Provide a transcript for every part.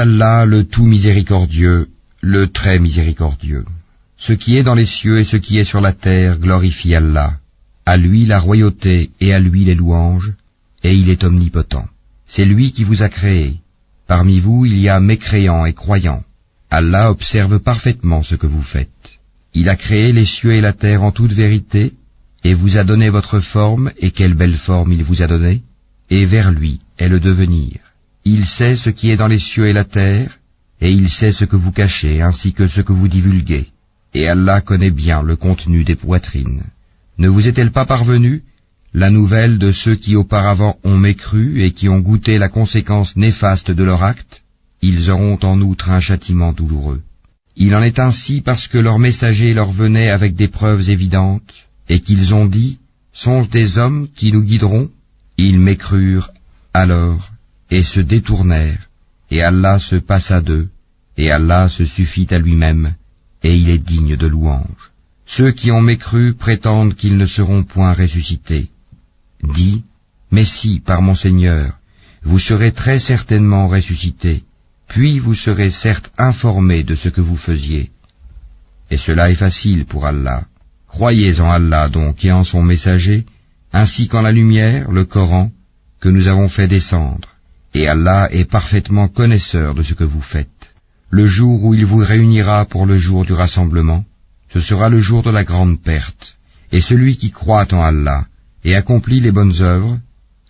Allah, le tout miséricordieux, le très miséricordieux. Ce qui est dans les cieux et ce qui est sur la terre glorifie Allah. À lui la royauté et à lui les louanges, et il est omnipotent. C'est lui qui vous a créé. Parmi vous il y a mécréants et croyants. Allah observe parfaitement ce que vous faites. Il a créé les cieux et la terre en toute vérité, et vous a donné votre forme, et quelle belle forme il vous a donnée, et vers lui est le devenir. Il sait ce qui est dans les cieux et la terre, et il sait ce que vous cachez ainsi que ce que vous divulguez. Et Allah connaît bien le contenu des poitrines. Ne vous est-elle pas parvenue la nouvelle de ceux qui auparavant ont mécru et qui ont goûté la conséquence néfaste de leur acte? Ils auront en outre un châtiment douloureux. Il en est ainsi parce que leurs messagers leur venaient avec des preuves évidentes, et qu'ils ont dit, sont-ce des hommes qui nous guideront? Ils mécrurent alors, et se détournèrent, et Allah se passa d'eux, et Allah se suffit à lui-même, et il est digne de louange. Ceux qui ont mécru prétendent qu'ils ne seront point ressuscités. Dis, mais si, par mon Seigneur, vous serez très certainement ressuscités, puis vous serez certes informés de ce que vous faisiez. Et cela est facile pour Allah. Croyez en Allah donc et en son messager, ainsi qu'en la lumière, le Coran, que nous avons fait descendre. Et Allah est parfaitement connaisseur de ce que vous faites. Le jour où il vous réunira pour le jour du rassemblement, ce sera le jour de la grande perte. Et celui qui croit en Allah et accomplit les bonnes œuvres,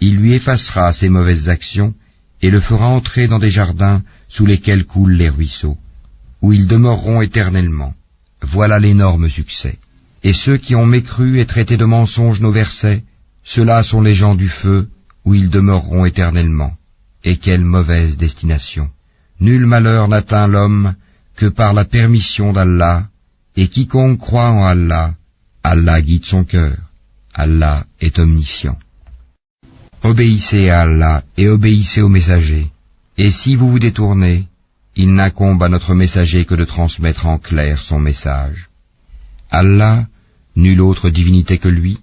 il lui effacera ses mauvaises actions et le fera entrer dans des jardins sous lesquels coulent les ruisseaux, où ils demeureront éternellement. Voilà l'énorme succès. Et ceux qui ont mécru et traité de mensonges nos versets, ceux-là sont les gens du feu, où ils demeureront éternellement. Et quelle mauvaise destination! Nul malheur n'atteint l'homme que par la permission d'Allah, et quiconque croit en Allah, Allah guide son cœur. Allah est omniscient. Obéissez à Allah et obéissez au messager. Et si vous vous détournez, il n'incombe à notre messager que de transmettre en clair son message. Allah, nulle autre divinité que lui,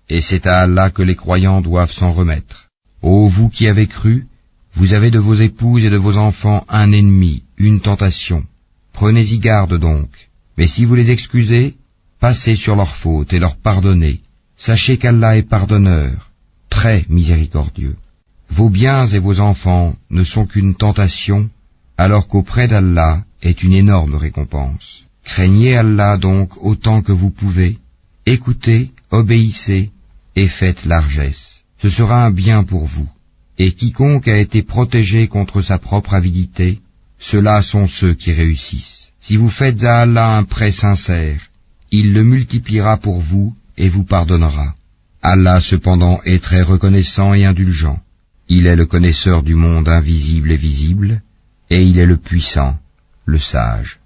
et c'est à Allah que les croyants doivent s'en remettre. Ô vous qui avez cru, vous avez de vos épouses et de vos enfants un ennemi, une tentation. Prenez-y garde donc. Mais si vous les excusez, passez sur leurs fautes et leur pardonnez. Sachez qu'Allah est pardonneur, très miséricordieux. Vos biens et vos enfants ne sont qu'une tentation, alors qu'auprès d'Allah est une énorme récompense. Craignez Allah donc autant que vous pouvez, écoutez, obéissez et faites largesse. Ce sera un bien pour vous. Et quiconque a été protégé contre sa propre avidité, ceux-là sont ceux qui réussissent. Si vous faites à Allah un prêt sincère, il le multipliera pour vous et vous pardonnera. Allah cependant est très reconnaissant et indulgent. Il est le connaisseur du monde invisible et visible, et il est le puissant, le sage.